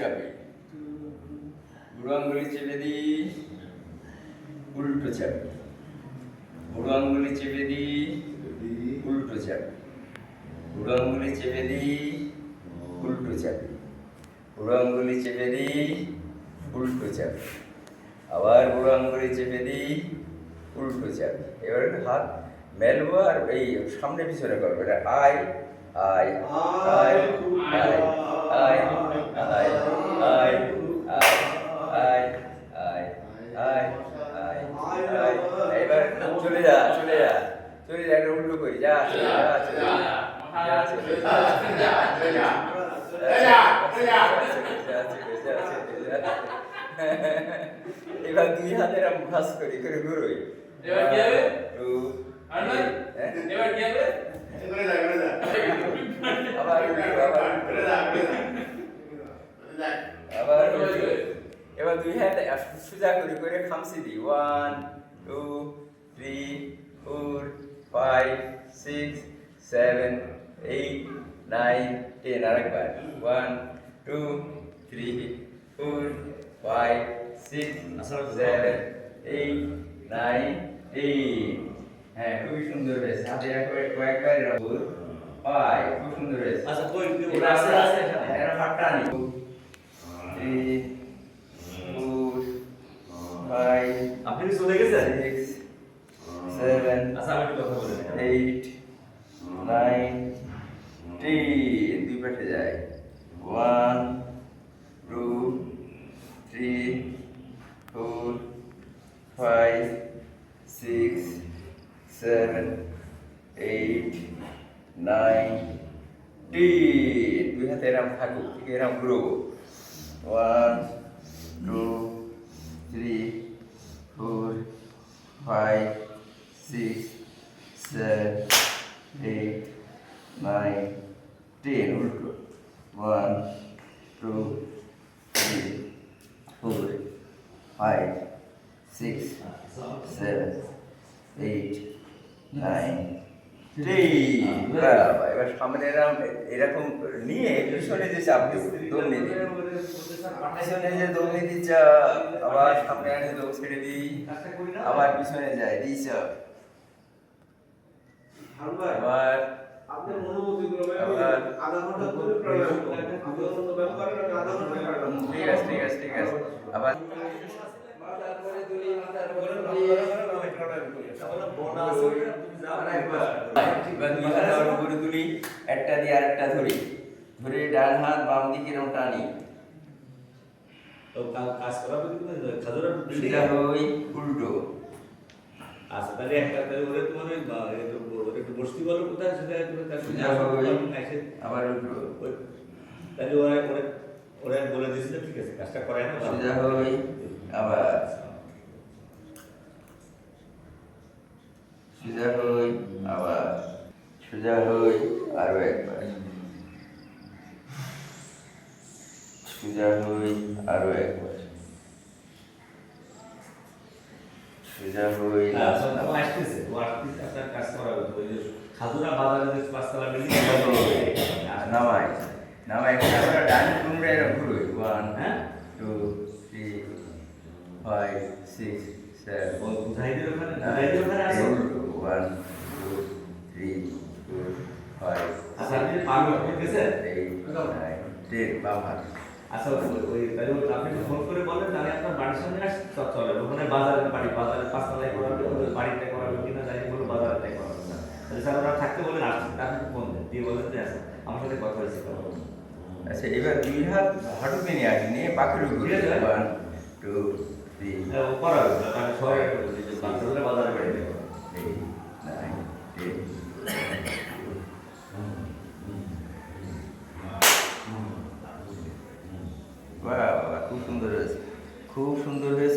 চাপি, বুড়ো আঙ্গুলি চেপে দিই, উল্টো চাপি, বুড়ো আঙ্গুলি চেপে দিই, উল্টো চাপি, বুড়ো আঙ্গুলি চেপে দিই, উল্টো চাপি, বুড়ো আঙ্গুলি চেপে দিই, উল্টো চাপি, আবার বুড়ো আঙ্গুলি চেপে দিই, উল্টো চাপি। এবার হাত মেলবো আর এই সামনে পিছনে করবো। এটা I I I I I I I I I I I I. এবার চলে যা চলে যা চলে যা, একটা উল্টো করি, যা চলে যা চলে যা যা চলে যা চলে যা। এবার দুই হাতের আমি ভাস করি করে ঘুরোই। এবার কি হবে? এবার কি হবে? আবার আবার এবার দুই হাত সোজা করে করে খামসি দিই। 1 2 3 4 5 6 7 8 9 10। আরেকবার 1 2 3 4 5 6 7 8 9 10। হ্যাঁ, খুবই সুন্দর হয়েছে। হাতে কয়েকবার এরকম পাই, খুব সুন্দর হয়েছে। আচ্ছা কই এবার আছে আমরা আছে এখানে এরা হাতটা নি 3 4 5 আপনি কি চলে গেছেন? 6 7 আচ্ছা আমি একটু কথা বলে নিই। 8 9 10। দুই পাশে যায় 1 2 3 4 5 6 7 8 9 10। দুই হাতে এরম থাকুক, ঠিক এরম ঘুরবো। 1 2 3 4 5 6 7 8 9 10। উল্টো 1 2 3 4 5 6 7 8 9 10। এবার সামনে এরকম নিয়ে পিছনে যে চাপ দিব, দৌড়ে দিই, পিছনে যে দৌড়ে দিই চাপ, আবার সামনে আনে দৌড় ছেড়ে দিই, আবার পিছনে যায় দিই চাপ, আবার আপনার অনুমতি করবে আবার আধা ঘন্টা ধরে প্রয়োগ করুন। আপনি অন্য ব্যবহার করেন আধা ঘন্টা কাটান। ঠিক আছে ঠিক আছে ঠিক আছে। আবার মাথার পরে তুলি মাথার পরে এবার দুই হাত আবার উপরে তুলি, একটা দিয়ে আরেকটা ধরি, ধরে ডান হাত বাম দিকে এরকম টানি, তো কাজ করাবে কিন্তু খাজুরা বিল্ডিং সোজা হই উল্টো, আচ্ছা তাহলে একটা তাহলে ওরে তোমার ওই একটু বসতি বলো কোথায় সেটা করে তার সোজা হই আবার উল্টো, তাহলে ওরা ওরা ওরা বলে দিয়েছিল ঠিক আছে কাজটা করায় না সোজা হই আবার সোজা হই আবার সোজা হই আরো একবার, সোজা হই আরো একবার, সোজা হই লাস্ট ও আসতেছে আপনার কাজ করাবে তো ওই যে খাজুরা বাজারে যে পাঁচতলা বিল্ডিং নামাই নামাই আমরা ডান কোনটা এরকম ঘুরোই 1 হ্যাঁ 2 3 5 6 7 ও মুজাহিদের ওখানে মুজাহিদের ওখানে আছে 1 2 3 4 5 আচ্ছা আপনি পারবেন ঠিক আছে 8 9 10। বাম হাত আচ্ছা ওই তাহলে আপনি একটু ফোন করে বলেন তাহলে আপনার বাড়ির সামনে আসতে চলে ওখানে বাজারের বাড়ি বাজারের পাঁচতলায় করাবে ওদের বাড়িতে করাবে কিনা জানি বলে বাজারে করাবে না তাহলে স্যার ওরা থাকতে বলেন আসছেন আপনি ফোন দেন দিয়ে বলেন যে আচ্ছা আমার সাথে কথা হয়েছে আচ্ছা এবার দুই হাত হাঁটুতে নিয়ে আসি, নিয়ে পাখির উপরে 1 2 3 ও করাবে না আমি সবাই বাচ্চাদের বাজারে বাড়ি দেবো 8 9 10। বাহ বাহ, খুব সুন্দর হয়েছে, খুব সুন্দর হয়েছে।